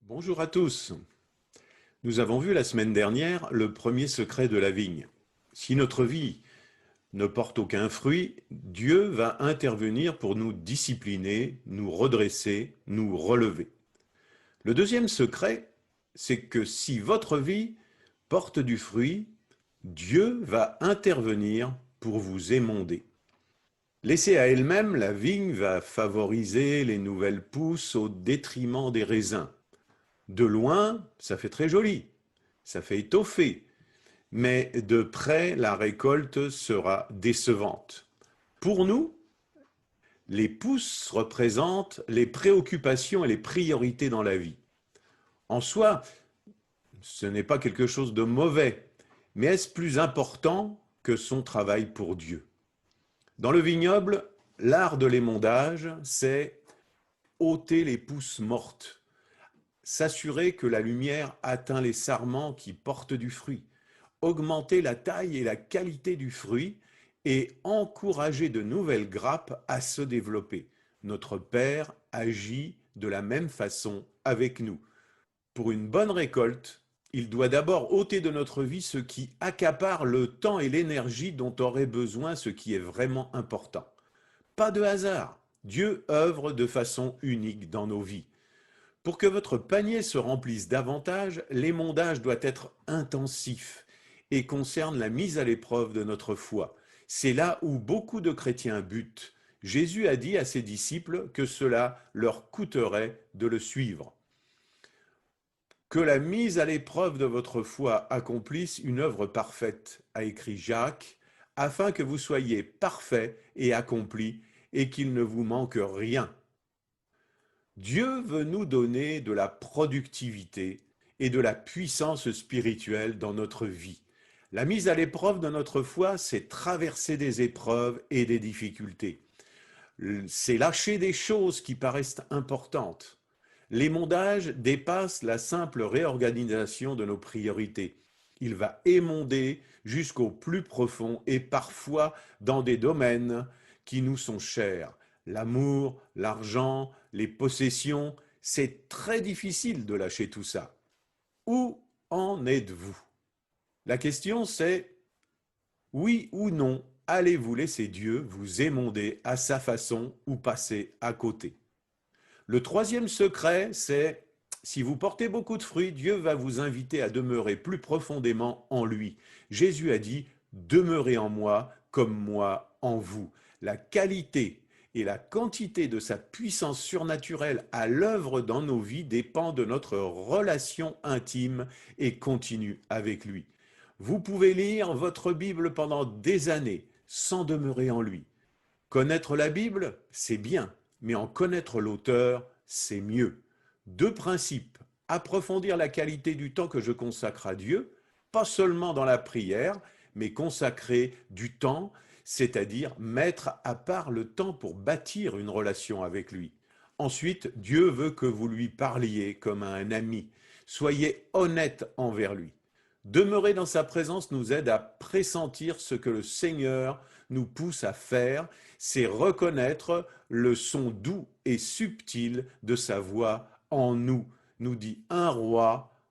Bonjour à tous. Nous avons vu la semaine dernière le premier secret de la vigne. Si notre vie ne porte aucun fruit, Dieu va intervenir pour nous discipliner, nous redresser, nous relever. Le deuxième secret, c'est que si votre vie porte du fruit, Dieu va intervenir pour vous émonder. Laissée à elle-même, la vigne va favoriser les nouvelles pousses au détriment des raisins. De loin, ça fait très joli, ça fait étoffer, mais de près, la récolte sera décevante. Pour nous, les pousses représentent les préoccupations et les priorités dans la vie. En soi, ce n'est pas quelque chose de mauvais, mais est-ce plus important que son travail pour Dieu? Dans le vignoble, l'art de l'émondage, c'est ôter les pousses mortes, s'assurer que la lumière atteint les sarments qui portent du fruit, augmenter la taille et la qualité du fruit et encourager de nouvelles grappes à se développer. Notre Père agit de la même façon avec nous. Pour une bonne récolte, il doit d'abord ôter de notre vie ce qui accapare le temps et l'énergie dont aurait besoin ce qui est vraiment important. Pas de hasard, Dieu œuvre de façon unique dans nos vies. Pour que votre panier se remplisse davantage, l'émondage doit être intensif et concerne la mise à l'épreuve de notre foi. C'est là où beaucoup de chrétiens butent. Jésus a dit à ses disciples que cela leur coûterait de le suivre. Que la mise à l'épreuve de votre foi accomplisse une œuvre parfaite, a écrit Jacques, afin que vous soyez parfaits et accomplis et qu'il ne vous manque rien. Dieu veut nous donner de la productivité et de la puissance spirituelle dans notre vie. La mise à l'épreuve de notre foi, c'est traverser des épreuves et des difficultés. C'est lâcher des choses qui paraissent importantes. L'émondage dépasse la simple réorganisation de nos priorités. Il va émonder jusqu'au plus profond et parfois dans des domaines qui nous sont chers. L'amour, l'argent, les possessions, c'est très difficile de lâcher tout ça. Où en êtes-vous? La question c'est, oui ou non, allez-vous laisser Dieu vous émonder à sa façon ou passer à côté? Le troisième secret, c'est, si vous portez beaucoup de fruits, Dieu va vous inviter à demeurer plus profondément en lui. Jésus a dit, demeurez en moi comme moi en vous. La qualité et la quantité de sa puissance surnaturelle à l'œuvre dans nos vies dépend de notre relation intime et continue avec lui. Vous pouvez lire votre Bible pendant des années sans demeurer en lui. Connaître la Bible, c'est bien, mais en connaître l'auteur, c'est mieux. Deux principes. Approfondir la qualité du temps que je consacre à Dieu, pas seulement dans la prière, mais consacrer du temps, c'est-à-dire mettre à part le temps pour bâtir une relation avec lui. Ensuite, Dieu veut que vous lui parliez comme à un ami. Soyez honnête envers lui. Demeurer dans sa présence nous aide à pressentir ce que le Seigneur nous pousse à faire, c'est reconnaître le son doux et subtil de sa voix en nous, nous dit 1 Roi,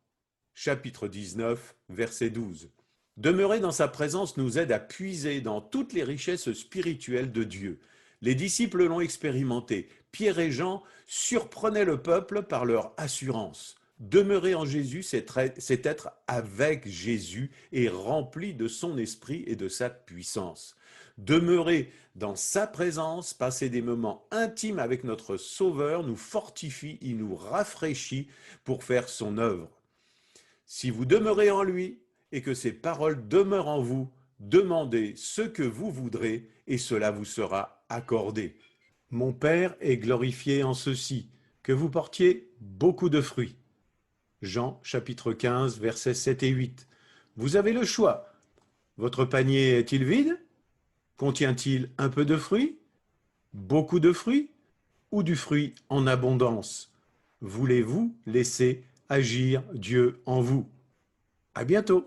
chapitre 19, verset 12. Demeurer dans sa présence nous aide à puiser dans toutes les richesses spirituelles de Dieu. Les disciples l'ont expérimenté. Pierre et Jean surprenaient le peuple par leur assurance. Demeurer en Jésus, c'est être avec Jésus et rempli de son esprit et de sa puissance. Demeurer dans sa présence, passer des moments intimes avec notre Sauveur nous fortifie, il nous rafraîchit pour faire son œuvre. Si vous demeurez en lui et que ses paroles demeurent en vous, demandez ce que vous voudrez et cela vous sera accordé. Mon Père est glorifié en ceci, que vous portiez beaucoup de fruits. Jean chapitre 15, versets 7 et 8. Vous avez le choix. Votre panier est-il vide? Contient-il un peu de fruits? Beaucoup de fruits? Ou du fruit en abondance? Voulez-vous laisser agir Dieu en vous? À bientôt.